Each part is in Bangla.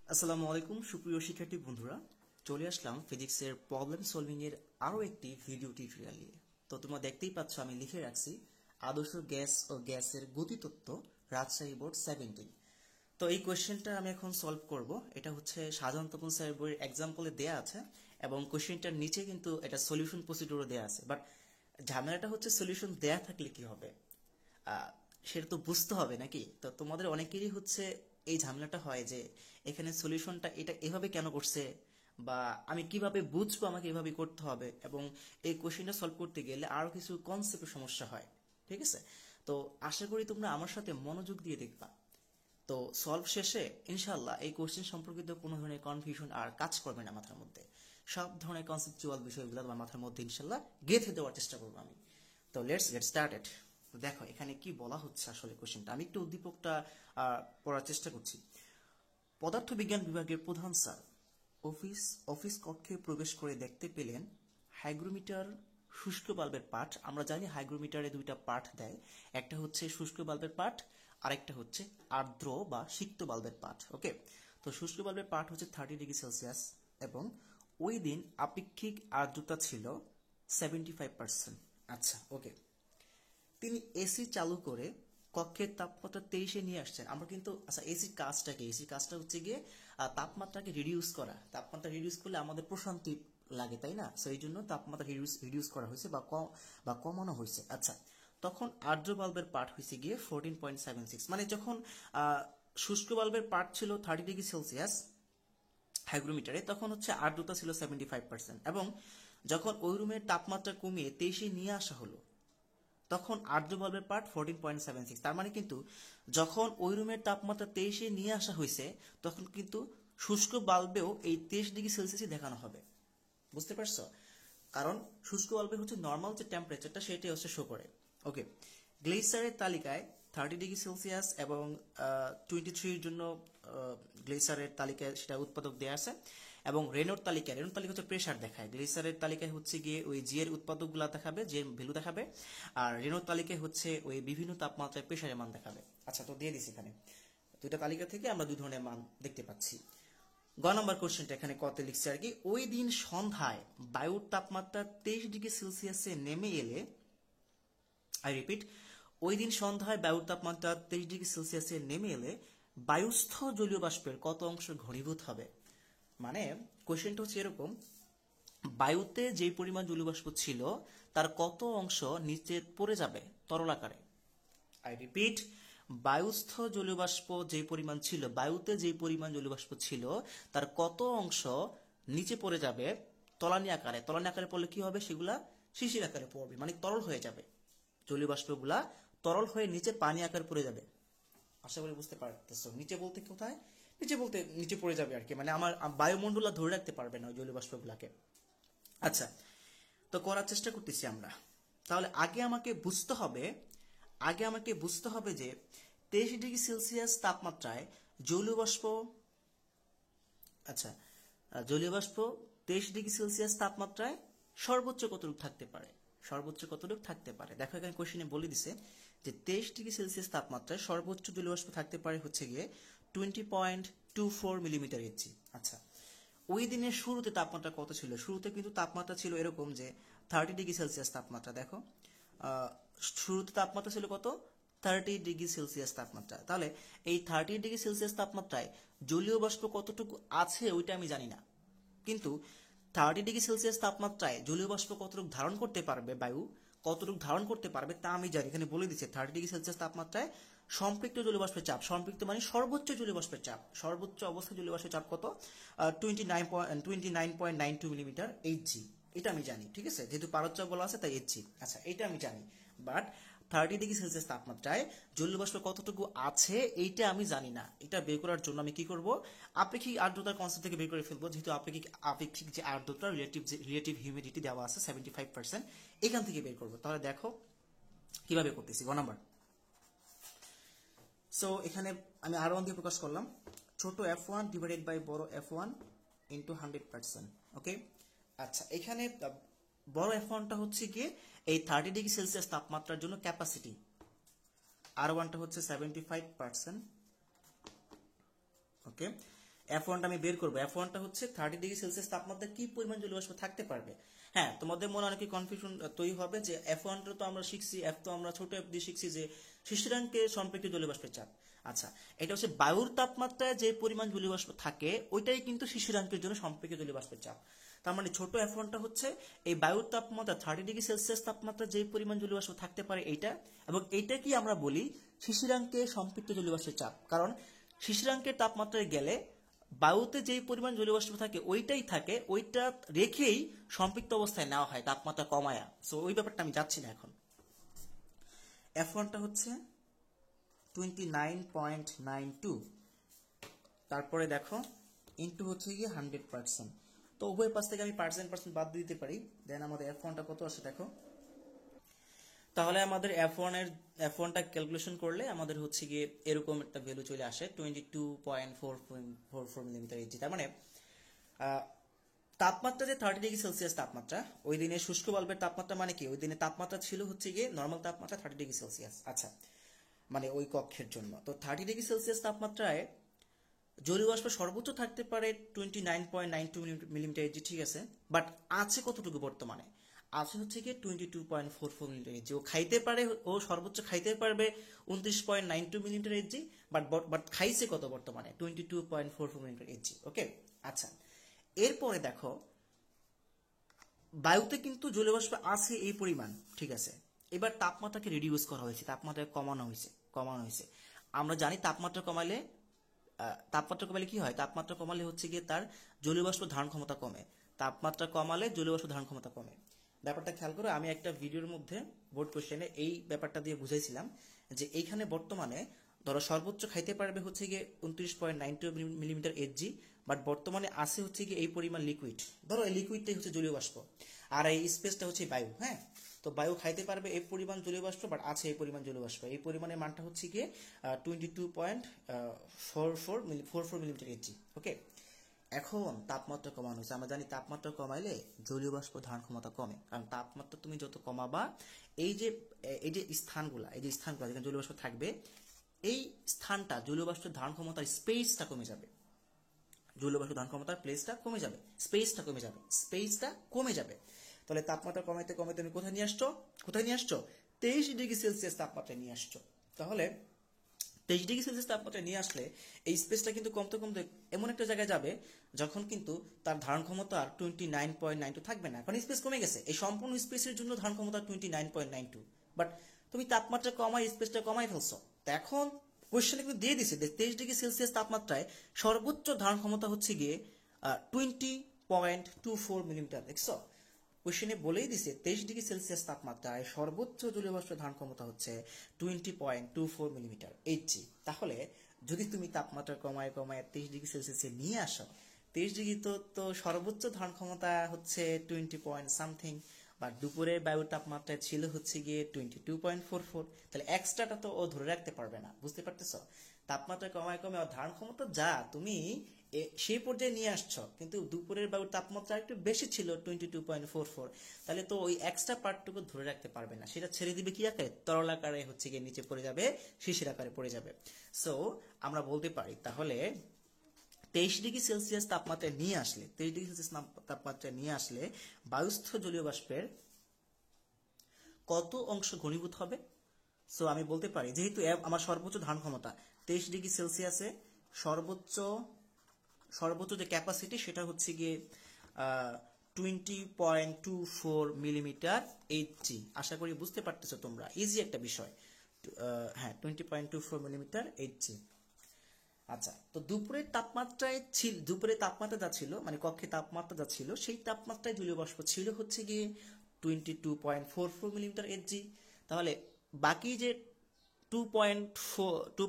আসসালামু আলাইকুম সুপ্রিয় শিক্ষার্থী বন্ধুরা, চলে আসলাম ফিজিক্সের প্রবলেম সলভিং এর আরো একটি ভিডিও টিউটোরিয়াল নিয়ে। তো তোমরা দেখতেই পাচ্ছ আমি লিখে রাখছি আদর্শ গ্যাস ও গ্যাসের গতিতত্ত্ব, রাজশাহী বোর্ড 17। তো এই কোয়েশ্চেনটা আমি এখন সলভ করব। এটা হচ্ছে সাধারণ তপন স্যার বইয়ের এক্সাম্পলে দেয়া আছে এবং কোয়েশ্চেনটার নিচে কিন্তু এটা সলিউশন প্রসিডিউরও দেয়া আছে। বাট ঝামেলাটা হচ্ছে সলিউশন দেয়া থাকলে কি হবে, সেটা তো বুঝতে হবে নাকি। তো তোমাদের অনেকেরই হচ্ছে এই ঝামেলাটা হয় যে এখানে সলিউশনটা এটা এভাবে কেন করছে, বা আমি কিভাবে বুঝবো আমাকে এভাবে করতে হবে, এবং এই কোশ্চেনটা সলভ করতে গেলে আরো কিছু কনসেপ্টের সমস্যা হয়। ঠিক আছে, তো আশা করি তোমরা আমার সাথে মনোযোগ দিয়ে দেখবা। তো সলভ শেষে ইনশাল্লাহ এই কোশ্চেন সম্পর্কিত কোনো ধরনের কনফিউশন আর কাজ করবে না মাথার মধ্যে। সব ধরনের কনসেপচুয়াল বিষয়গুলো তোমার মাথার মধ্যে ইনশাল্লাহ গেঁথে দেওয়ার চেষ্টা করবো আমি। তো লেটস গেট স্টার্টেড। দেখো এখানে কি বলা হচ্ছে আসলে কোশ্চেনটা, আমি একটু উদ্দীপকটা পড়ার চেষ্টা করছি। পদার্থবিজ্ঞান বিভাগের প্রধান স্যার অফিস কক্ষে প্রবেশ করে দেখতে পেলেন হাইগ্রোমিটার শুষ্ক বাল্বের পাঠ। আমরা জানি হাইগ্রোমিটারে দুইটা পাঠ দেয়, একটা হচ্ছে শুষ্ক বাল্বের পাঠ, আরেকটা হচ্ছে আর্দ্র বা সিক্ত বাল্বের পাঠ। ওকে, তো শুষ্ক বাল্বের পাঠ হচ্ছে 30°C এবং ওই দিন আপেক্ষিক আর্দ্রতা ছিল 75%। আচ্ছা ওকে, তিনি এসি চালু করে কক্ষের তাপমাত্রা 23-এ নিয়ে আসছেন। আমরা কিন্তু আচ্ছা এসির কাজটা কি? এসির কাজটা হচ্ছে গিয়ে তাপমাত্রাকে রিডিউস করা। তাপমাত্রা রিডিউস করলে আমাদের প্রশান্তি লাগে, তাই না? সো এই জন্য তাপমাত্রা রিডিউস করা হয়েছে বা কমানো হয়েছে। আচ্ছা, তখন আর্দ্র বাল্বের পাঠ হয়েছে গিয়ে 14.76। মানে যখন শুষ্ক বাল্বের পাঠ ছিল 30°C হাইগ্রোমিটারে, তখন হচ্ছে আর্দ্রতা ছিল 75%। এবং যখন ওই রুমের তাপমাত্রা কমিয়ে 23-এ নিয়ে আসা হলো তখন আর্দ্র বাল্বের পার্ট 14.76। তার মানে কিন্তু যখন ওই রুমের তাপমাত্রা 23-এ নিয়ে আসা হয়েছে তখন কিন্তু শুষ্ক বাল্বেও এই 23°C দেখানো হবে। বুঝতে পারছো? কারণ শুষ্ক বাল্বে হচ্ছে নর্মাল যে টেম্পারেচারটা সেটাই হচ্ছে শো করে। ওকে, গ্লেসারের তালিকায় 30°C এবং 23-র জন্য গ্লেসারের তালিকায় সেটা উৎপাদক দেওয়া আছে। এবং রেনোর তালিকা হচ্ছে প্রেসার দেখায়। গ্লেসারের তালিকায় হচ্ছে গিয়ে ওই জি এর উৎপাদকগুলো দেখাবে, যে ভ্যালু দেখাবে, আর রেনোর তালিকায় হচ্ছে ওই বিভিন্ন তাপমাত্রায় প্রেসারের মান দেখাবে। আচ্ছা, তো দিয়ে দিছি এখানে দুইটা তালিকা থেকে আমরা দুই ধরনের মান দেখতে পাচ্ছি। গ নম্বর কোশ্চেনটা এখানে কত লিখছে আর কি, ওই দিন সন্ধ্যায় বায়ুর তাপমাত্রা 23°C নেমে এলে, আই রিপিট, ওই দিন সন্ধ্যায় বায়ুর তাপমাত্রা 23°C নেমে এলে বায়ুস্থ জলীয় বাষ্পের কত অংশ ঘনীভূত হবে। মানে কোশ্চেনটা হচ্ছে এরকম, বায়ুতে যে পরিমাণ জলীয় বাষ্প ছিল তার কত অংশ নিচে পড়ে যাবে তরল আকারে। আই রিপিট, বায়ুস্থ জলীয় বাষ্প যে পরিমাণ ছিল, বায়ুতে যে পরিমাণ জলীয় বাষ্প ছিল তার কত অংশ নিচে পড়ে যাবে তলানি আকারে। তলানি আকারে পড়লে কি হবে, সেগুলা শিশির আকারে পড়বে, মানে তরল হয়ে যাবে। জলীয় বাষ্পগুলা তরল হয়ে নিচে পানি আকারে পড়ে যাবে। আশা করি বুঝতে পারতেছো। নিচে বলতে কোথায়? নিচে বলতে নিচে পড়ে যাবে আর কি, মানে আমার বায়ুমণ্ডল ধরে রাখতে পারবে না ওই জলীয় বাষ্পগুলাকে। আচ্ছা, তো করার চেষ্টা করতেছি আমরা। তাহলে আগে আমাকে বুঝতে হবে যে 23°C তাপমাত্রায় জলীয় বাষ্প, আচ্ছা জলীয় বাষ্প 23°C তাপমাত্রায় সর্বোচ্চ কতটুকু থাকতে পারে। দেখো এখানে কোশ্চেনে বলে দিছে যে 23°C তাপমাত্রায় সর্বোচ্চ জলীয় বাষ্প থাকতে পারে হচ্ছে গিয়ে 20.24 মিলিমিটার ইঞ্চি। আচ্ছা, ওই দিনের শুরুতে তাপমাত্রা কত ছিল? শুরুতে কিন্তু তাপমাত্রা ছিল এরকম যে 30°C তাপমাত্রা। দেখো শুরুতে তাপমাত্রা ছিল কত? 30°C তাপমাত্রা। তাহলে এই 30°C তাপমাত্রায় জলীয় বাষ্প কতটুকু আছে ওইটা আমি জানি না, কিন্তু 30°C তাপমাত্রায় জলীয় বাষ্প কতটুকু ধারণ করতে পারবে, বায়ু কতটুকু ধারণ করতে পারবে তা আমি জানি। এখানে বলে দিচ্ছে 30°C তাপমাত্রায় সম্পৃক্ত জলীয় বাষ্পের চাপ, সম্পৃক্ত মানে সর্বোচ্চ জলীয় বাষ্পের চাপ, সর্বোচ্চ অবস্থায় জলীয় বাষ্পের চাপ কত? 29.92 মিলিমিটার এইচজি। এটা আমি জানি, ঠিক আছে, যেহেতু পারদ বলা আছে তাই এইচজি। আচ্ছা, এটা আমি জানি, বাট 30°C তাপমাত্রায় জলীয় বাষ্প কতটুকু আছে এইটা আমি জানি না। এটা বের করার জন্য আমি কি করব, আপেক্ষিক আর্দ্রতার কনসেপ্ট থেকে বের করে ফেলবো। যেহেতু আপেক্ষিক যে আর্দ্রতা, রিলেটিভ হিউমিডিটি দেওয়া আছে 75%, এখান থেকে বের করবো। তাহলে দেখো কিভাবে করতেছি। গ নাম্বার, সো এখানে আমি R1 দিয়ে প্রকাশ করলাম, ছোট f1 ডিভাইডেড বাই বড় f1 ইন্টু 100%। ওকে, আচ্ছা এখানে বড় f1টা হচ্ছে গিয়ে এই 30°C তাপমাত্রার জন্য ক্যাপাসিটি, R1টা হচ্ছে 75%। ওকে, F1টা আমি বের করবো। F1টা হচ্ছে 30°C তাপমাত্রায় কি পরিমাণ জলীয় বাষ্প থাকতে পারবে। হ্যাঁ, তোমাদের মনে অনেকে কনফিউশন তৈরি হবে যে F1টা তো আমরা শিখছি, F তো আমরা ছোট F দিয়ে শিখছি যে শিশিরাঙ্কে সম্পৃক্ত জলীয় বাষ্পের চাপ। আচ্ছা, এটা হচ্ছে বায়ুর তাপমাত্রায় যে পরিমাণ জলীয় বাষ্প থাকে ওইটাই কিন্তু শিশিরাঙ্কের জন্য সম্পৃক্ত জলীয় বাষ্পের চাপ। তার মানে ছোট F1টা হচ্ছে এই বায়ুর তাপমাত্রা 30°C তাপমাত্রা যে পরিমাণ জলীয় বাষ্প থাকতে পারে এইটা, এবং এইটা কি আমরা বলি শিশিরাঙ্কে সম্পৃক্ত জলীয় বাষ্পের চাপ। কারণ শিশিরাঙ্কের তাপমাত্রায় গেলে বায়ুতে যেই পরিমাণ জলীয় বাষ্প থাকে ওইটাই থাকে, ওইটা রেখেই সম্পৃক্ত অবস্থায় নেওয়া হয় তাপমাত্রা কমায়া। সো ওই ব্যাপারটা আমি যাচ্ছি না এখন। F1টা হচ্ছে 29.92, তারপরে দেখো ইন্টু হচ্ছে গিয়ে 100%। তো উভয় পাশ থেকে আমি পার্সেন্ট বাদ দিতে পারি, দেন আমাদের F1টা কত আসে দেখো। তাহলে আমাদের F1টা ক্যালকুলেশন করলে আমাদের হচ্ছে গিয়ে এরকম একটা ভ্যালু চলে আসে 22.44 মিলিমিটার Hg। তার মানে তাপমাত্রা যে 30°C তাপমাত্রা, ওই দিনে শুষ্ক বাল্বের তাপমাত্রা মানে কি, ওই দিনে তাপমাত্রা ছিল হচ্ছে গিয়ে নর্মাল তাপমাত্রা 30°C। আচ্ছা, মানে ওই কক্ষের জন্য তো 30°C তাপমাত্রায় জলীয় বাষ্প সর্বোচ্চ থাকতে পারে 29.92 মিলিমিটার Hg, ঠিক আছে। বাট আছে কতটুকু বর্তমানে, আছে হচ্ছে গিয়ে 22.44 মিলিমিটার Hg। ও খাইতে পারে, ও সর্বোচ্চ খাইতে পারবে 29.92 মিলিমিটার Hg, বাট খাইছে কত বর্তমানে 22.44 মিলিমিটার Hg। ওকে, আচ্ছা, এরপরে দেখো বায়ুতে কিন্তু জলীয় বাষ্প আছে এই পরিমাণ, ঠিক আছে। এবার তাপমাত্রাকে রিডিউস করা হয়েছে, তাপমাত্রাকে কমানো হয়েছে। আমরা জানি তাপমাত্রা কমালে কি হয়, তাপমাত্রা কমালে হচ্ছে গিয়ে তার জলীয় বাষ্প ধারণ ক্ষমতা কমে। তাপমাত্রা কমালে জলীয় বাষ্প ধারণ ক্ষমতা কমে। ব্যাপারটা খেয়াল করো, আমি একটা ভিডিওর মধ্যে বোর্ড কোশ্চেনে এই ব্যাপারটা দিয়ে বুঝাইছিলাম যে এইখানে বর্তমানে ধরো সর্বোচ্চ খাইতে পারবে হচ্ছে গিয়ে 29.92 মিলিমিটার Hg, বাট বর্তমানে আছে হচ্ছে গিয়ে এই পরিমাণ লিকুইড। ধরো এই লিকুইডটাই হচ্ছে জলীয় বাষ্প, আর এই স্পেসটা হচ্ছে বায়ু। হ্যাঁ, তো বায়ু খাইতে পারবে এই পরিমাণ জলীয় বাষ্প, বাট আছে এই পরিমাণ জলীয় বাষ্প। এই পরিমাণের মানটা হচ্ছে গিয়ে 22.44 মিলিমিটার Hg। ওকে, এখন তাপমাত্রা কমানো হয়েছে। আমরা জানি তাপমাত্রা কমাইলে জলীয় বাষ্প ধারণ ক্ষমতা কমে, কারণ তাপমাত্রা তুমি যত কমাবা এই যে স্থানগুলা যেখানে জলীয় বাষ্প থাকবে, এই স্থানটা জলীয় বাষ্পের ধারণ ক্ষমতার স্পেসটা কমে যাবে। জলীয় বাষ্প ধারণ ক্ষমতার স্পেসটা কমে যাবে। তাহলে তাপমাত্রা কমাইতে তুমি কোথায় নিয়ে আসছো 23°C তাপমাত্রায় নিয়ে আসছো। তাহলে 23°C তাপমাত্রায় নিয়ে আসলে এই স্পেসটা কিন্তু কমতে এমন একটা জায়গায় যাবে যখন কিন্তু তার ধারণ ক্ষমতা আর 29.92 থাকবে না, কারণ স্পেস কমে গেছে। এই সম্পূর্ণ স্পেসের জন্য ধারণ ক্ষমতা 29.92, বাট তুমি তাপমাত্রা কমাই স্পেসটা কমাই ফেলছো। তো এখন কোয়েশ্চেনে কিন্তু দিয়ে দিছে 23°C তাপমাত্রায় সর্বোচ্চ ধারণ ক্ষমতা হচ্ছে গিয়ে 20.24 মিলিমিটার। দেখছো, কোশ্চেনে বলেই দিছে 23°C তাপমাত্রায় সর্বোচ্চ জলীয় বাষ্প ধারণ ক্ষমতা হচ্ছে 20.24 মিলিমিটার Hg। তাহলে যদি তুমি তাপমাত্রা কমায় 23°C নিয়ে আসো, 23°, তো সর্বোচ্চ ধারণ ক্ষমতা হচ্ছে 20 পয়েন্ট সামথিং, বা দুপুরের বায়ুর তাপমাত্রায় ছিল হচ্ছে গিয়ে 22.44। তাহলে এক্সট্রাটা তো ও ধরে রাখতে পারবে না, বুঝতে পারতেছো। তাপমাত্রা কমায় ধারণ ক্ষমতা যা তুমি সেই পর্যায়ে নিয়ে আসছো, কিন্তু দুপুরের বায়ুর তাপমাত্রা একটু বেশি ছিল 22.44, তাহলে তো ওই এক্সট্রা পার্টটুকু ধরে রাখতে পারবে না, সেটা ছেড়ে দিবে কি আকারে, তরল আকারে হচ্ছে গিয়ে নিচে পড়ে যাবে, শিশির আকারে পড়ে যাবে। সো আমরা বলতে পারি তাহলে 23°C তাপমাত্রায় নিয়ে আসলে 23°C তাপমাত্রায় নিয়ে আসলে বায়ুস্থ জলীয় বাষ্পের কত অংশ ঘনীভূত হবে। সো আমি বলতে পারি যেহেতু আমার সর্বোচ্চ ধারণ ক্ষমতা 23°C, সর্বোচ্চ যে ক্যাপাসিটি সেটা হচ্ছে গিয়ে 20.24 মিলিমিটার Hg। আশা করি বুঝতে পারতেছো তোমরা, ইজি একটা বিষয়। হ্যাঁ, 20.24 মিলিমিটার Hg। আচ্ছা, তো দুপুরের তাপমাত্রা যা ছিল, মানে কক্ষে তাপমাত্রা যা ছিল, সেই তাপমাত্রায় জলীয় বাষ্প ছিল হচ্ছে গিয়ে 22.44 মিলিমিটার Hg। তাহলে বাকি যে 2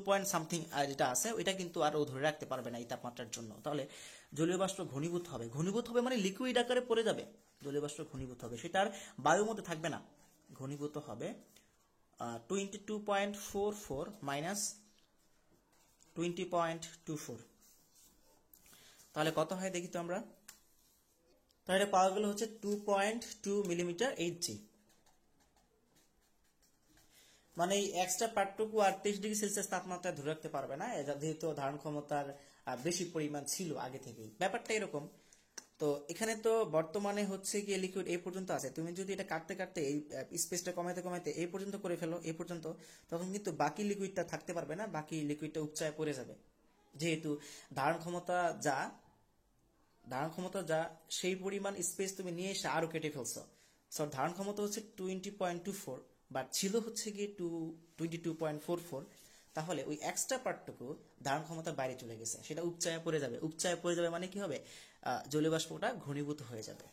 পয়েন্ট সামথিং যেটা আছে ওইটা কিন্তু আর ও ধরে রাখতে পারবে না এই তাপমাত্রার জন্য। তাহলে জলীয় বাষ্প ঘনীভূত হবে মানে লিকুইড আকারে পড়ে যাবে। জলীয় বাষ্প ঘনীভূত হবে, সেটা আর বায়ুর মধ্যে থাকবে না, ঘনীভূত হবে 22.44 মাইনাস 20.24। তাহলে কত হয় দেখি তো আমরা। তাহলে পাওয়া গেল হচ্ছে 2.2 মিলিমিটার Hg। মানে এই এক্সট্রা পার্টটুকু আর 23°C তাপমাত্রায় ধরে রাখতে পারবে না, যেহেতু ধারণ ক্ষমতার বেশি পরিমাণ ছিল আগে থেকেই, ব্যাপারটা এরকম। তো এখানে তো বর্তমানে হচ্ছে গিয়ে লিকুইড এই পর্যন্ত আছে, তুমি যদি এটা কাটতে কাটতে এই স্পেসটা কমাইতে কমাইতে এই পর্যন্ত করে ফেলো, এই পর্যন্ত, তখন কিন্তু বাকি লিকুইডটা থাকতে পারবে না, বাকি লিকুইডটা উপচায় পড়ে যাবে। যেহেতু ধারণ ক্ষমতা যা সেই পরিমাণ স্পেস তুমি নিয়ে এসে আরো কেটে ফেলছো। সো ধারণ ক্ষমতা হচ্ছে 20.24, বাট ছিল হচ্ছে গিয়ে 22.44। তাহলে ওই এক্সট্রা পার্টটুকু ধারণ ক্ষমতার বাইরে চলে গেছে, সেটা উপচায় পড়ে যাবে। উপচায় পড়ে যাবে মানে কি হবে? জলীয় বাষ্পটা ঘনীভূত হয়ে যাবে।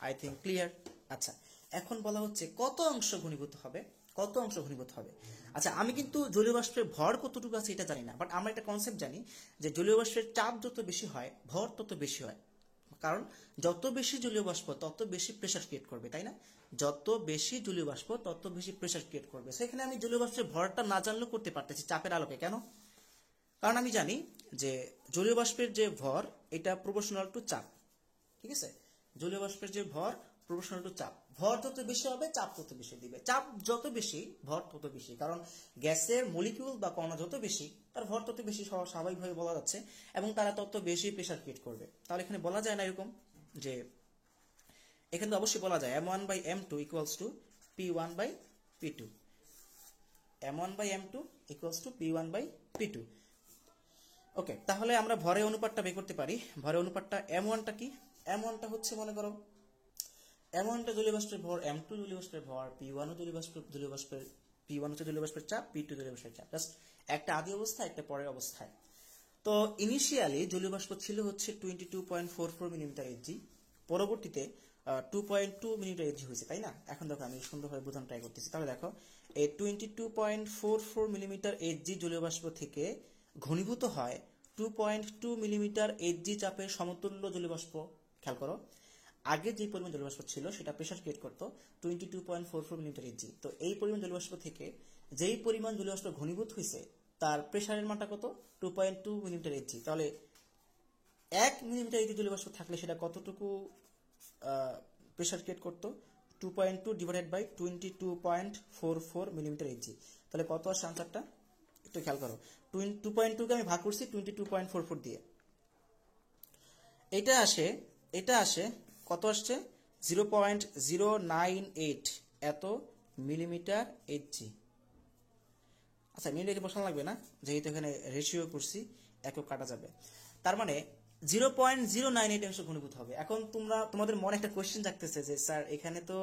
I think clear. আচ্ছা, এখন বলা হচ্ছে কত অংশ ঘনীভূত হবে, কত অংশ ঘনীভূত হবে। আচ্ছা, আমি কিন্তু জলীয় বাষ্পের ভর কতটুকু আছে এটা জানি না, বাট আমরা একটা কনসেপ্ট জানি যে জলীয় বাষ্পের চাপ যত বেশি হয় ভর তত বেশি হয়। কারণ যত বেশি জলীয় বাষ্প তত বেশি প্রেসার ক্রিয়েট করবে, তাই না? যত বেশি জলীয় বাষ্প তত বেশি প্রেসার ক্রিয়েট করবে। সেখানে আমি জলীয় বাষ্পের ভরটা না জানলেও করতে পারতেছি চাপের আলোকে। কেন? কারণ আমি জানি যে জলীয় বাষ্পের যে ভর এটা প্রপোর্শনাল টু চাপ। ঠিক আছে, জলীয় বাষ্পের যে ভর প্রপোর্শনাল টু চাপ। ভর যত বেশি হবে চাপ তত বেশি দিবে, চাপ যত বেশি ভর তত বেশি। কারণ গ্যাসের মলিকিউল বা কণা যত বেশি তার ভর তত বেশি, স্বাভাবিকভাবে বলা যাচ্ছে, এবং তারা তত বেশি প্রেসার ক্রিয়েট করবে। তাহলে এখানে বলা যায় না এরকম যে, এখানে তো অবশ্যই বলা যায় m1/m2 equals to p1/p2, m1/m2 equals to p1/p2। ওকে, তাহলে আমরা ভরের অনুপাতটা বের করতে পারি। ভরের অনুপাতটা m1টা কি? m1টা হচ্ছে, মনে করো m1টা জলীয় বাষ্পের ভর, m2 জলীয় বাষ্পের ভর, p1 p1 হচ্ছে জলীয় বাষ্পের চাপ, p2 জলীয় বাষ্পের চাপ। জাস্ট একটা আদি অবস্থা, একটা পরের অবস্থায়। তো ইনিশিয়ালি জলীয় বাষ্প ছিল হচ্ছে 22.44 মিলিমিটার Hg, পরবর্তীতে 2.2 মিলিমিটার Hg হয়েছে, তাই না? এখন দেখো আমি সুন্দরভাবে বোঝানোর ট্রাই করতেছি। তাহলে দেখো এই 22.44 মিলিমিটার Hg জলীয় বাষ্প থেকে ঘনীভূত হয় 2.2 মিলিমিটার Hg চাপের সমতুল্য জলীয় বাষ্প। খেয়াল করো, আগে যে পরিমাণ জলীয় বাষ্প ছিল সেটা প্রেসার ক্রিয়েট করতো 22.44 মিলিমিটার Hg। তো এই পরিমাণ জলীয় বাষ্প থেকে যেই পরিমাণ জলীয় বাষ্প ঘনীভূত হয়েছে তার প্রেসারের মানটা কত? 2.2 মিলিমিটার Hg। তাহলে 1 মিলিমিটার Hg জলীয় বাষ্প থাকলে সেটা কতটুকু প্রেসার ক্রিয়েট করতো? 2.2 ডিভাইডেড বাই 22.44 মিলিমিটার Hg। তাহলে কত আসছে আনসারটা? একটু খেয়াল করো, 2.2 কে আমি ভাগ করছি 22.44 দিয়ে। এটা আসে কত আসছে? 0.098 এত মিলিমিটার Hg। আচ্ছা, মিলিমিটার বসানো লাগবে না, যেহেতু এখানে রেশিও করছি, একক কাটা যাবে। তার মানে 0.098 অংশ ঘনীভূত হবে। এখন তোমাদের মনে একটা কোয়েশ্চেন জাগতেছে যে স্যার এখানে তো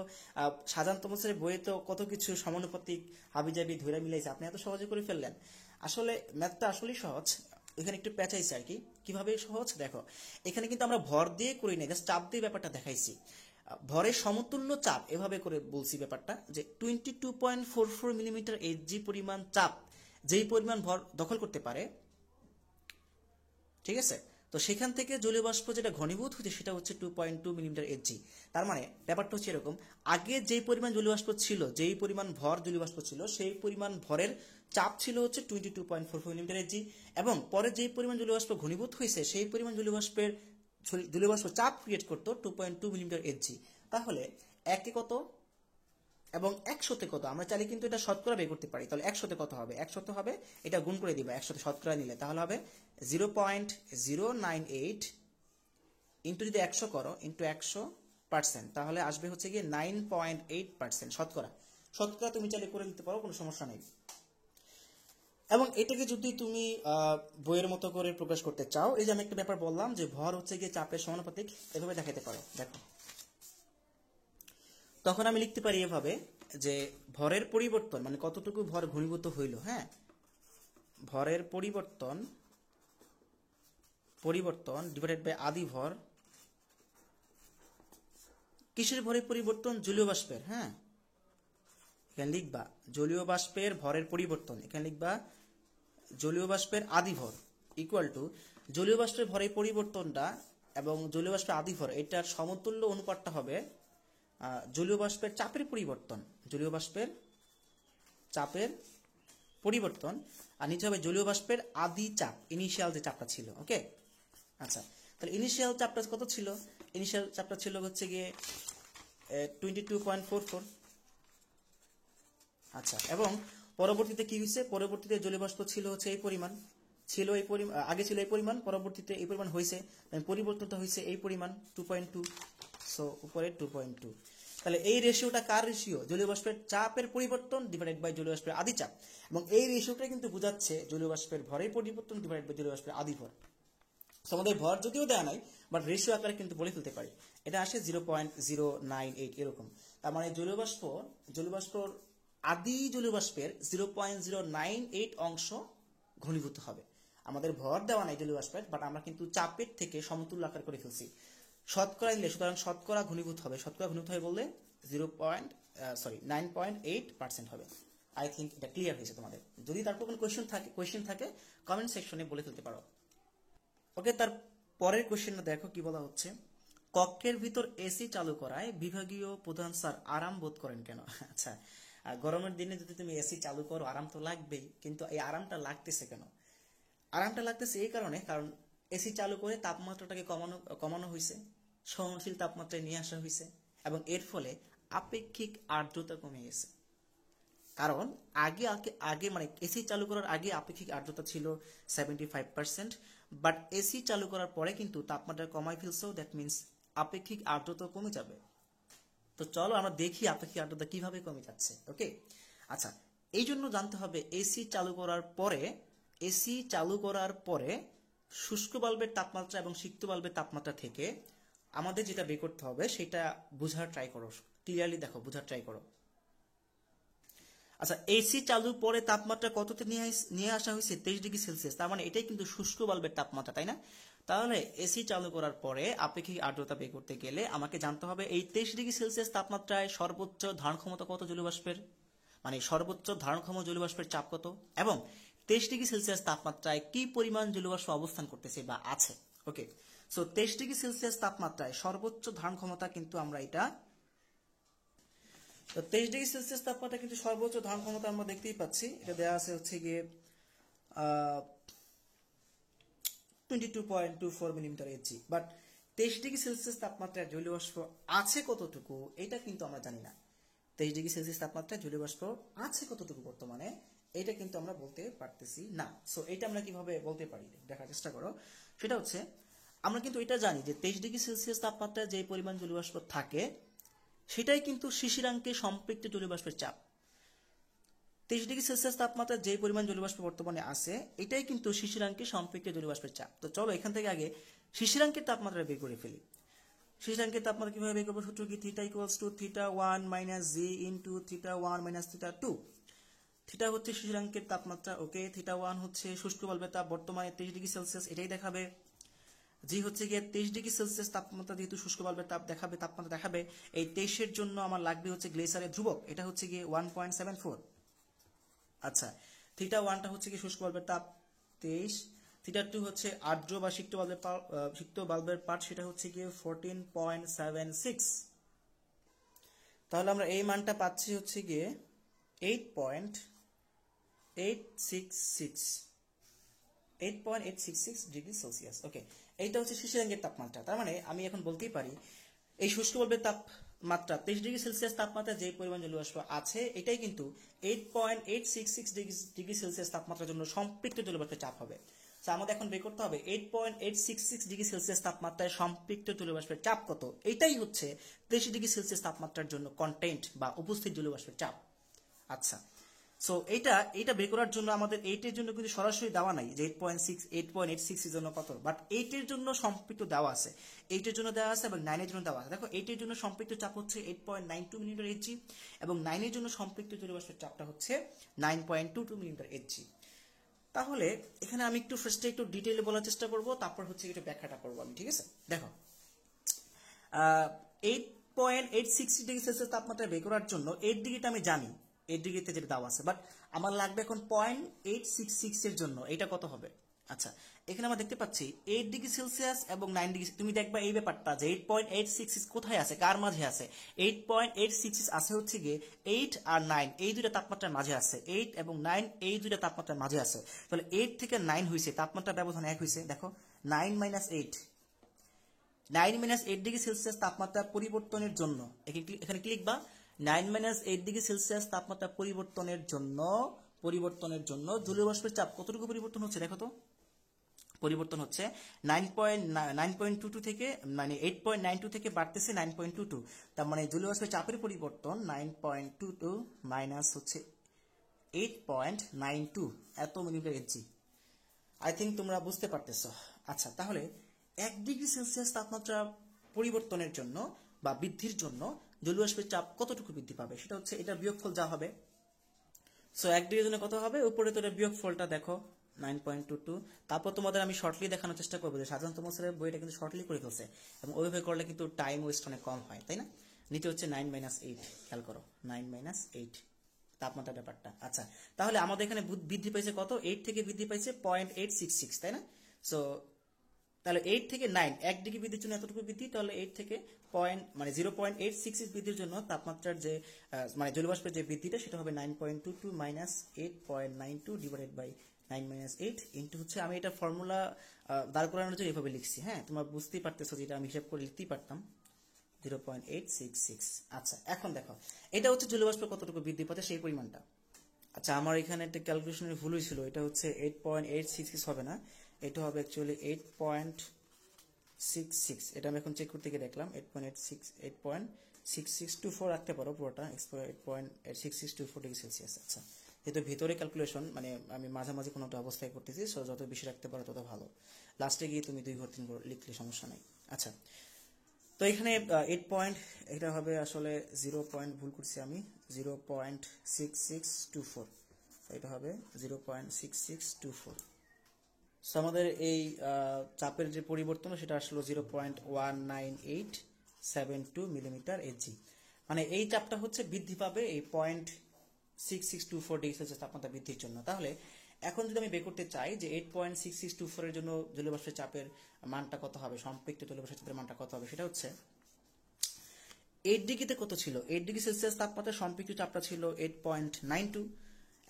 সাধারণ তমসের বইয়ে তো কত কিছু সমানুপাতিক হাবিজাবি ধরে মিলাইছে, আপনি এত সহজে করে ফেললেন। আসলে ম্যাথটা আসলেই সহজ, এখানে একটু প্যাচাইছে আর কি। কিভাবে সহজ দেখো, এখানে কিন্তু আমরা ভর দিয়ে করি না, জাস্ট চাপ দিয়ে ব্যাপারটা দেখাইছি। ভরের সমতুল্য চাপ এভাবে করে বলছি ব্যাপারটা, যে 22.44 মিলিমিটার Hg পরিমাণ চাপ যেই পরিমাণ ভর দখল করতে পারে, ঠিক আছে, তো সেখান থেকে জলীয় বাষ্প যেটা ঘনীভূত হচ্ছে সেটা হচ্ছে 2.2 মিলিমিটার Hg। তার মানে ব্যাপারটা হচ্ছে এরকম, আগে যেই পরিমাণ জলীয় বাষ্প ছিল, যেই পরিমাণ ভর জলীয় বাষ্প ছিল, সেই পরিমাণ ভরের চাপ ছিল হচ্ছে 22.44 মিলিমিটার Hg, এবং পরে যেই পরিমাণ জলীয় বাষ্প ঘনীভূত হয়েছে সেই পরিমাণ জলীয় বাষ্প চাপ ক্রিয়েট করতো 2.2 মিলিমিটার Hg। তাহলে একে কত এবং 100তে কত? আমরা চাইলে কিন্তু এটা শতকরা বের করতে পারি। তাহলে 100তে কত হবে? 100তে হবে, এটা গুণ করে দিবা 100তে শতকরা নিলে, তাহলে হবে 0.098 ইন্টু যদি 100 করো ইন্টু 100%, তাহলে আসবে হচ্ছে গিয়ে 9.8% শতকরা। শতকরা তুমি চাইলে করে দিতে পারো, কোনো সমস্যা নেই। এবং এটাকে যদি তুমি বইয়ের মতো করে প্রকাশ করতে চাও, এই যে আমি একটা ব্যাপার বললাম যে ভর হচ্ছে গিয়ে চাপের সমানুপাতিক, এভাবে দেখাতে পারো। দেখো, তখন আমি লিখতে পারি এভাবে যে ভরের পরিবর্তন মানে কতটুকু ভর ঘনীভূত হইল, হ্যাঁ, ভরের পরিবর্তন ডিভাইডেড বাই আদি ভর। কিসের ভরের পরিবর্তন? জলীয় বাষ্পের। হ্যাঁ, এখানে লিখবা জলীয় বাষ্পের ভরের পরিবর্তন, এখানে লিখবা জলীয় বাষ্পের আদি ভর ইকুয়াল টু জলীয় বাষ্পের ভরের পরিবর্তনটা এবং জলীয় বাষ্পের আদি ভর, এটার সমতুল্য অনুপাতটা হবে জলীয় বাষ্পের চাপের পরিবর্তন, জলীয় বাষ্পের চাপের পরিবর্তন, আর নিচে হবে জলীয় বাষ্পের আদি চাপ, ইনিশিয়াল যে চাপটা ছিল। ওকে, আচ্ছা, তাহলে ইনিশিয়াল চাপটা কত ছিল? ইনিশিয়াল চাপটা ছিল হচ্ছে গিয়ে 22.44। আচ্ছা, এবং পরবর্তীতে কি হয়েছে? পরবর্তীতে জলীয় বাষ্প ছিল হচ্ছে এই পরিমাণ, ছিল এই পরিমাণ, আগে ছিল এই পরিমাণ, পরবর্তীতে এই পরিমাণ হয়েছে, পরিবর্তনটা হয়েছে এই পরিমাণ 2.2, সো উপরে 2.2। তাহলে এই রেশিওটা কার রেশিও? জলীয় বাষ্পের চাপের পরিবর্তন ডিভাইডেড বাই জলীয় বাষ্পের আদি চাপ, এবং এই রেশিওটা কিন্তু বোঝাচ্ছে জলীয় বাষ্পের ভরের পরিবর্তন ডিভাইডেড বাই জলীয় বাষ্পের আদি ভর। সো আমাদের ভর যদিও দেওয়া নাই, বাট রেশিও আকারে কিন্তু বলে ফেলতে পারি। এটা আসে 0.098 এরকম। তার মানে জলীয় বাষ্পর আদি জলীয় বাষ্পের 0.098 অংশ ঘনীভূত হবে। আমাদের ভর দেওয়া নাই জলীয় বাষ্পের, বাট আমরা কিন্তু চাপের থেকে সমতুল্য আকার করে ফেলছি। শতকরা নিলে সুতরাং শতকরা ঘনীভূত হবে, শতকরা ঘনীভূত হবে বললে 9.8% হবে। আই থিঙ্ক এটা ক্লিয়ার হয়েছে তোমাদের। যদি তারপর কোনো কোয়েশ্চেন থাকে কমেন্ট সেকশনে বলে ফেলতে পারো। ওকে, তার পরের কোয়েশ্চেনটা দেখো কি বলা হচ্ছে। কক্ষের ভিতর এসি চালু করায় বিভাগীয় প্রধান স্যার আরাম বোধ করেন কেন? আচ্ছা, গরমের দিনে যদি তুমি এসি চালু করো আরাম তো লাগবেই, কিন্তু এই আরামটা লাগতেছে কেন? আরামটা লাগতেছে এই কারণে, কারণ এসি চালু করে তাপমাত্রাটাকে কমানো হয়েছে, সহনশীল তাপমাত্রায় নিয়ে আসা হয়েছে, এবং এর ফলে আপেক্ষিক আর্দ্রতা কমে গেছে। কারণ আগে মানে এসি চালু করার আগে আপেক্ষিক আর্দ্রতা ছিল 75%, বাট এসি চালু করার পরে কিন্তু তাপমাত্রা কমাই ফেলছো, দ্যাট মিনস আপেক্ষিক আর্দ্রতা কমে যাবে। তো চলো আমরা দেখি আপেক্ষিক আর্দ্রতা কিভাবে কমে যাচ্ছে। ওকে, আচ্ছা, এই জন্য জানতে হবে এসি চালু করার পরে শুষ্ক বাল্বের তাপমাত্রা এবং সিক্ত বাল্বের তাপমাত্রা থেকে আমাদের যেটা বের করতে হবে সেটা বোঝার ট্রাই করো, ক্লিয়ারলি দেখো, বোঝার ট্রাই করো। আচ্ছা, এসি চালুর পরে তাপমাত্রা কততে নিয়ে আসা হয়েছে? 23°C। তার মানে এটাই কিন্তু শুষ্ক বাল্বের তাপমাত্রা, তাই না? তাহলে এসি চালু করার পরে আপেক্ষিক আর্দ্রতা বের করতে গেলে আমাকে জানতে হবে এই 23°C তাপমাত্রায় সর্বোচ্চ ধারণ ক্ষমতা কত জলীয় বাষ্পের, মানে সর্বোচ্চ ধারণক্ষম জলীয় বাষ্পের চাপ কত, এবং 23°C তাপমাত্রায় কি পরিমাণ জলীয় বাষ্প অবস্থান করতেছে বা আছে। ওকে, সো 23°C তাপমাত্রায় সর্বোচ্চ ধারণ ক্ষমতা কিন্তু আমরা এটা, তো 23°C তাপমাত্রা কিন্তু সর্বোচ্চ ধারণ ক্ষমতা আমরা দেখতেই পাচ্ছি, এটা দেওয়া আছে হচ্ছে গিয়ে 22.24 মিলিমিটার Hg। বাট 23°C তাপমাত্রায় জলীয় বাষ্প আছে কতটুকু এটা কিন্তু আমরা জানি না। 23°C তাপমাত্রায় জলীয় বাষ্প আছে কতটুকু বর্তমানে এটা কিন্তু আমরা বলতে পারতেছি না। সো এটা আমরা কিভাবে বলতে পারি দেখার চেষ্টা করো। সেটা হচ্ছে, আমরা কিন্তু এটা জানি যে 23°C তাপমাত্রায় যে পরিমাণ জলীয় বাষ্প থাকে সেটাই কিন্তু শিশিরাঙ্কে সম্পৃক্ত জলীয় বাষ্পের চাপ। 23°C তাপমাত্রায় যে পরিমাণ জলীয় বাষ্প বর্তমানে আছে এটাই কিন্তু শিশিরাঙ্কে সম্পৃক্ত জলীয় বাষ্পের চাপ। তো চলো এখান থেকে আগে শিশিরাঙ্কের তাপমাত্রা বের করে ফেলি। শিশিরাঙ্কের তাপমাত্রা কিভাবে বের করবো? সূত্র কি? Theta equals to θ1 minus G into θ1 minus θ2। Theta হচ্ছে শিশিরাঙ্কের তাপমাত্রা, ওকে। θ1 হচ্ছে শুষ্ক বাল্বের তাপ, বর্তমানে 23°C, এটাই দেখাবে। জি হচ্ছে গিয়ে 23°C তাপমাত্রা, যেহেতু শুষ্ক বাল্বের তাপমাত্রা দেখাবে, এই 23-এর জন্য আমার লাগবে হচ্ছে গ্লেসারের ধ্রুবক, এটা হচ্ছে গিয়ে 1.74। আচ্ছা, θ1টা হচ্ছে কি শুষ্ক বাল্বের তাপ 23, θ2 হচ্ছে আর্দ্র বা সিক্ত বাল্বের পাঠ, সেটা হচ্ছে গিয়ে 14.76। তাহলে আমরা এই মানটা পাচ্ছি হচ্ছে গিয়ে 8.866°C। ওকে, এইটা হচ্ছে শিশিরাঙ্কের তাপমাত্রা। তার মানে আমি এখন বলতেই পারি এই শুষ্ক বাল্বের তাপমাত্রা 23°C তাপমাত্রা যে পরিমাণ জলীয় বাষ্প আছে এটাই কিন্তু 8.866°C তাপমাত্রার জন্য সম্পৃক্ত জলীয় বাষ্পের চাপ হবে। আমাদের এখন বের করতে হবে 8.866°C তাপমাত্রায় সম্পৃক্ত জলীয় বাষ্পের চাপ কত। এটাই হচ্ছে 23°C তাপমাত্রার জন্য কন্টেন্ট বা উপস্থিত জলীয় বাষ্পের চাপ। আচ্ছা, সো এইটা বের করার জন্য আমাদের 8 এর জন্য কিন্তু সরাসরি দেওয়া নাই যে 8.86 এর জন্য কত, বাট 8 এর জন্য সম্পৃক্ত দেওয়া আছে, 8 এর জন্য দেওয়া আছে এবং 9 এর জন্য দেওয়া আছে। দেখো 8 এর জন্য সম্পৃক্ত চাপ হচ্ছে 8.92 মিলিমিটার Hg এবং 9 এর জন্য সম্পৃক্ত জলীয় বাষ্পের চাপটা হচ্ছে 9.22 মিলিমিটার Hg। তাহলে এখানে আমি একটু ফার্স্টে একটু ডিটেইলে বলার চেষ্টা করব, তারপর হচ্ছে একটু ব্যাখ্যাটা করব আমি, ঠিক আছে? দেখো 8.860°C তাপমাত্রা বের করার জন্য 8 ডিগ্রিটা আমি জানি, 8 ডিগ্রিতে যেটা দেওয়া আছে, বাট আমার লাগবে এখন 0.866 এর জন্য এটা কত হবে। আচ্ছা, এখানে আমরা দেখতে পাচ্ছি 8°C এবং 9°C। তুমি দেখবা এই ব্যাপারটা যে 8.866 কোথায় আছে, কার মাঝে আছে? 8.866 আছে হচ্ছে গিয়ে 8 আর 9 এই দুইটা তাপমাত্রার মাঝে আছে, 8 এবং 9 এই দুইটা তাপমাত্রার মাঝে আছে। তাহলে 8 থেকে 9 হইছে, তাপমাত্রা ব্যবধান 1 হইছে। দেখো 9 মাইনাস 8, 9-8°C তাপমাত্রা পরিবর্তনের জন্য এখানে কি লিখবা? 9-8°C তাপমাত্রা পরিবর্তনের জন্য জলীয় বাষ্পের চাপ কতটুকু পরিবর্তন হচ্ছে দেখো তো। পরিবর্তন হচ্ছে 9.22 থেকে, মানে 8.92 থেকে বাড়তেছে 9.22, তার মানে জলীয় বাষ্পের চাপের পরিবর্তন 9.22 মাইনাস হচ্ছে 8.92 এত মিলিমিটার এচজি। আই থিঙ্ক তোমরা বুঝতে পারতেছ। আচ্ছা, তাহলে 1 ডিগ্রি সেলসিয়াস তাপমাত্রা পরিবর্তনের জন্য বা বৃদ্ধির জন্য জলীয় বাষ্পের চাপ কতটুকু বৃদ্ধি পাবে, সেটা হচ্ছে এটা বিয়োগফল যা হবে। সো 1 ডিগ্রির জন্য কত হবে, উপরে তো এটা বিয়োগফলটা দেখো 9.22। তারপর তোমাদের আমি শর্টলি দেখানোর চেষ্টা করবো যে সাধারণত স্যারের বইটা কিন্তু শর্টলি করে ফেলছে, এবং ওইভাবে করলে কিন্তু টাইম ওয়েস্ট অনেক কম হয়, তাই না? নিচে হচ্ছে 9-8, খেয়াল করো 9-8 তাপমাত্রা ব্যাপারটা। আচ্ছা, তাহলে আমাদের এখানে বৃদ্ধি পাইছে কত, 8 থেকে বৃদ্ধি পাইছে 0.866, তাই না? সো তাহলে 8 থেকে 9, 1 ডিগ্রি বৃদ্ধির জন্য এতটুকু বৃদ্ধি, তাহলে 8 থেকে 0.866 বৃদ্ধির জন্য তাপমাত্রার যে মানে জলীয়বাষ্পের যে বৃদ্ধিটা সেটা হবে 9.22 মাইনাস 8.92 ডিভাইডেড বাই 9-8 ইন্টু হচ্ছে, আমি এটা ফর্মুলা দাঁড় করানোর জন্য এভাবে লিখছি। হ্যাঁ, তোমরা বুঝতেই পারতেছো যেটা আমি হিসাব করে লিখতেই পারতাম 0.866। আচ্ছা, এখন দেখো এটা হচ্ছে জলীয়বাষ্প কতটুকু বৃদ্ধি পাচ্ছে সেই পরিমাণটা। আচ্ছা, আমার এখানে একটা ক্যালকুলেশনের ভুল হয়েছিল, এটা হচ্ছে 8.866 হবে না, এটা হবে অ্যাকচুয়ালি 8.66। এটা আমি এখন চেক করতে গিয়ে দেখলাম 8.6624 রাখতে পারো পুরোটা, 8.6624 ডিগ্রি সেলসিয়াস। আচ্ছা, যেহেতু ভিতরে ক্যালকুলেশন মানে আমি মাঝামাঝি কোনো একটা অবস্থায় করতেছি, সো যত বেশি রাখতে পারো তত ভালো, লাস্টে গিয়ে তুমি 2 ঘর 3 ঘর লিখলে সমস্যা নাই। আচ্ছা, তো এখানে 8 পয়েন্ট, এটা হবে আসলে 0 পয়েন্ট, ভুল করছি আমি, 0.6624, এটা হবে 0.6624। সো আমাদের এই চাপের যে পরিবর্তন সেটা আসলো 0.19872 মিলিমিটার এচজি। মানে এই চাপটা হচ্ছে বৃদ্ধি পাবে এই 0.6624 ডিগ্রি সেলসিয়াস তাপমাত্রা বৃদ্ধির জন্য। তাহলে এখন যদি আমি বের করতে চাই যে 8.6624 এর জন্য জলীয়বাষ্পের চাপের মানটা কত হবে, সম্পৃক্ত জলীয়বাষ্পের চাপের মানটা কত হবে, সেটা হচ্ছে 8 ডিগ্রিতে কত ছিল, 8 ডিগ্রি সেলসিয়াস তাপমাত্রা সম্পৃক্ত চাপটা ছিল 8.92,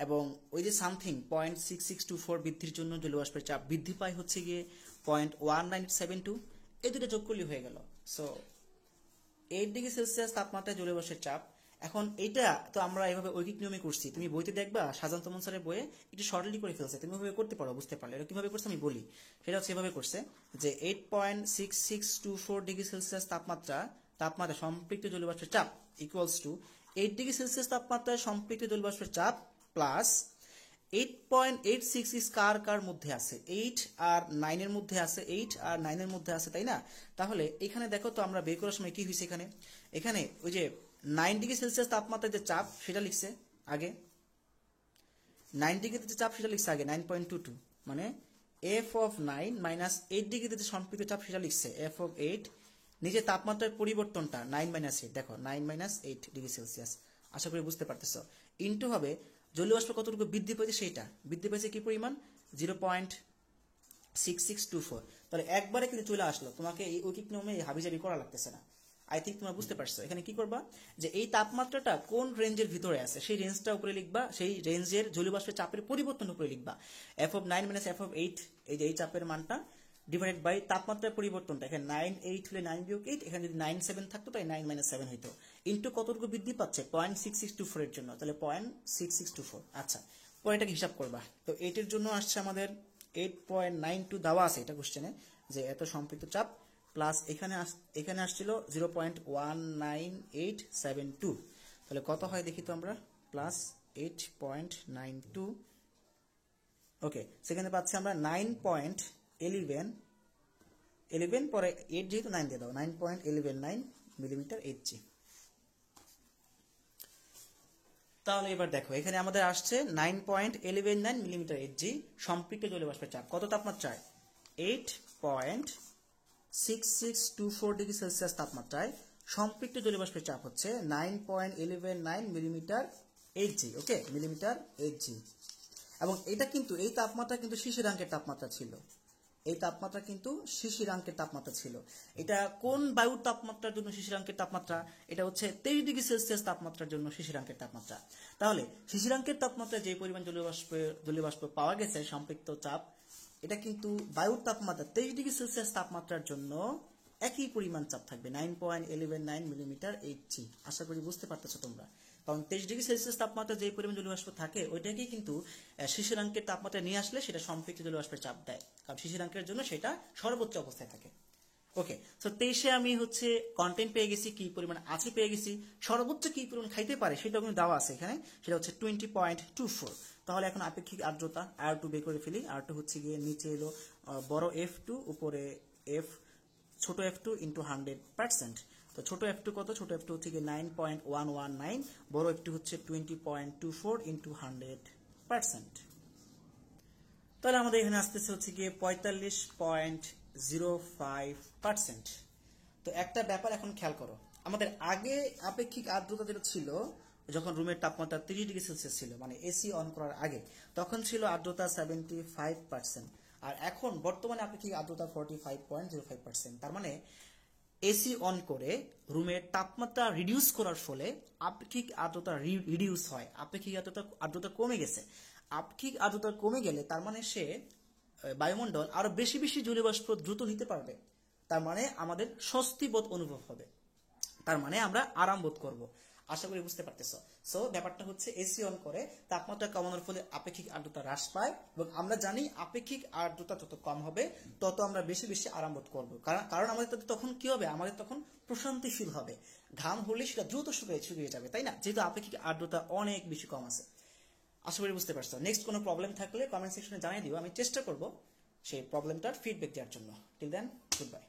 এবং ওই যে সামথিং 0.6624 বৃদ্ধির জন্য জলীয়বাষ্পের চাপ বৃদ্ধি পায় হচ্ছে গিয়ে 0.1972, এই দুটো যোগ করলে হয়ে গেল। সো 8 ডিগ্রি সেলসিয়াস তাপমাত্রায় জলীয়বাষ্পের চাপ। এখন এটা তো আমরা এভাবে ঐকিক নিয়মে করছি, তুমি বইতে দেখবা সাজান তমন স্যারের বইয়ে একটু শর্টলি করে ফেলছে, তুমি এভাবে করতে পারো, বুঝতে পারলে এটা কিভাবে করছে আমি বলি। সেটা হচ্ছে এভাবে করছে যে 8.6624 ডিগ্রি সেলসিয়াস তাপমাত্রা সম্পৃক্ত জলীয়বাষ্পের চাপ ইকুয়ালস টু 8 ডিগ্রি সেলসিয়াস তাপমাত্রায় সম্পৃক্ত জলীয়বাষ্পের চাপ প্লাস 8.866 কার মধ্যে আছে, 8 আর 9 এর মধ্যে আছে, 8 আর 9 এর মধ্যে আছে, তাই না? তাহলে এখানে দেখো তো আমরা বের করার সময় কি হয়েছে, এখানে ওই যে 9 ডিগ্রি সেলসিয়াস তাপমাত্রায় যে চাপ সেটা লিখছে আগে, 9 ডিগ্রিতে যে চাপ সেটা লিখছে আগে 9.22, মানে f of 9 মাইনাস 8 ডিগ্রিতে যে সম্পৃক্ত চাপ সেটা লিখছে f of 8, নিচে তাপমাত্রার পরিবর্তনটা 9-8, দেখো 9-8 ডিগ্রি সেলসিয়াস, আশা করি বুঝতে পারতেছো, ইন্টু হবে জলীয়বাষ্প কতটুকু বৃদ্ধি পেয়েছে, সেইটা বৃদ্ধি পেয়েছে কি পরিমাণ 0.6624। তাহলে একবারে কিন্তু চলে আসলো, তোমাকে এই ঐকিক নিয়মে হাবিজাবি করা লাগতেছে না। আই থিঙ্ক তোমরা বুঝতে পারছো। এখানে কি করবা, যে এই তাপমাত্রাটা কোন রেঞ্জের ভিতরে আছে সেই রেঞ্জটা উপরে লিখবা, সেই রেঞ্জের জলীয়বাষ্পের চাপের পরিবর্তন উপরে লিখবা, f of 9 minus f of 8, এই যে এই চাপের মানটা ডিভাইডেড বাই তাপমাত্রার পরিবর্তনটা, এখানে 9-8 হলে 9-8, এখানে যদি 9-7 থাকতো তাই 9-7 হইতো, ইন্টু কতটুকু বৃদ্ধি পাচ্ছে 0.6624 এর জন্য, তাহলে 0.6624। আচ্ছা, পরে এটাকে হিসাব করবা। তো 8 এর জন্য আসছে আমাদের 8.92 দেওয়া আছে এটা কোশ্চেনে, যে এত সম্পৃক্ত চাপ, প্লাস এখানে আসছিল 0.19872, তাহলে কত হয় দেখি তো আমরা, প্লাস 8.92, ওকে, সেখানে পাচ্ছি আমরা 9.11 পরে 8 যেহেতু 9 দিয়ে দাও, 9.119 মিলিমিটার এইচজি। তাহলে এবার দেখো এখানে আমাদের আসছে 9.119 মিলিমিটার এইচজি সম্পৃক্ত জলীয়বাষ্পের চাপ কত তাপমাত্রায়, 8.6624 ডিগ্রি সেলসিয়াস তাপমাত্রায় সম্পৃক্ত জলীয়বাষ্পের চাপ হচ্ছে 9.119 মিলিমিটার এইচজি, ওকে, মিলিমিটার এইচজি। এবং এটা কিন্তু এই তাপমাত্রা কিন্তু শিশিরাঙ্কের তাপমাত্রা ছিল, এই তাপমাত্রা কিন্তু শিশিরাঙ্কের তাপমাত্রা ছিল। এটা কোন বায়ুর তাপমাত্রার জন্য শিশিরাঙ্কের তাপমাত্রা, এটা হচ্ছে 23 ডিগ্রি সেলসিয়াস তাপমাত্রার জন্য শিশিরাঙ্কের তাপমাত্রা। তাহলে শিশিরাঙ্কের তাপমাত্রায় যে পরিমাণ জলীয়বাষ্প পাওয়া গেছে সম্পৃক্ত চাপ, এটা কিন্তু বায়ুর তাপমাত্রা 23 ডিগ্রি সেলসিয়াস তাপমাত্রার জন্য একই পরিমাণ চাপ থাকবে 9.119 মিলিমিটার এইচজি। আশা করি বুঝতে পারতেছো তোমরা। কারণ 23°C তাপমাত্রা যে পরিমাণ জলীয় বাষ্প থাকে ওইটাকেই কিন্তু শিশিরাঙ্কের তাপমাত্রা নিয়ে আসলে সেটা সম্পৃক্ত জলীয় বাষ্পের চাপ দেয়, কারণ শিশিরাঙ্কের জন্য সেটা সর্বোচ্চ অবস্থায় থাকে। ওকে, তো 23-এ আমি হচ্ছে কন্টেন্ট পেয়ে গেছি, কি পরিমাণ আছে পেয়ে গেছি, সর্বোচ্চ কি পরিমাণ খাইতে পারে সেটাও কিন্তু দেওয়া আছে এখানে, সেটা হচ্ছে 20.24। তাহলে এখন আপেক্ষিক আর্দ্রতা R2 বের করে ফেলি। R2 হচ্ছে গিয়ে নিচে এলো বড় F2 উপরে F ছোট F2 ইন্টু 100%। তো ছোট F2 কত? ছোট F2 হচ্ছে গিয়ে 9.119, বড় F2 হচ্ছে 20.24 ইন্টু 100%। তাহলে আমাদের এখানে আসতেছে হচ্ছে গিয়ে 45.05%। তো একটা ব্যাপার এখন খেয়াল করো, আমাদের আগে আপেক্ষিক আর্দ্রতা যেটা ছিল যখন রুমের তাপমাত্রা 30°C ছিল, মানে এসি অন করার আগে, তখন ছিল আর্দ্রতা 75%। আর এখন বর্তমানে আপেক্ষিক আর্দ্রতা 45.05%। তার মানে এসি অন করে রুমের তাপমাত্রা রিডিউস করার ফলে আপেক্ষিক আর্দ্রতা রিডিউস হয়, আপেক্ষিক আর্দ্রতা কমে গেছে। আপেক্ষিক আর্দ্রতা কমে গেলে তার মানে সে বায়ুমণ্ডল আরো বেশি বেশি জলীয় বাষ্প দ্রুত নিতে পারবে, তার মানে আমাদের স্বস্তি বোধ অনুভব হবে, তার মানে আমরা আরাম বোধ করব। আশা করি বুঝতে পারতেছ। সো ব্যাপারটা হচ্ছে এসি অন করে তাপমাত্রা কমানোর ফলে আপেক্ষিক আর্দ্রতা হ্রাস পায়, এবং আমরা জানি আপেক্ষিক আর্দ্রতা যত কম হবে তত আমরা বেশি বেশি আরাম বোধ করবো, কারণ আমাদের তখন কি হবে, আমাদের তখন প্রশান্তি ফিল হবে, ঘাম হলে সেটা দ্রুত শুকিয়ে যাবে, তাই না, যেহেতু আপেক্ষিক আর্দ্রতা অনেক বেশি কম আছে। আশা করি বুঝতে পারছো। নেক্সট কোনো প্রবলেম থাকলে কমেন্ট সেকশনে জানিয়ে দিও, আমি চেষ্টা করব সেই প্রবলেমটার ফিডব্যাক দেওয়ার জন্য। Till then, good bye.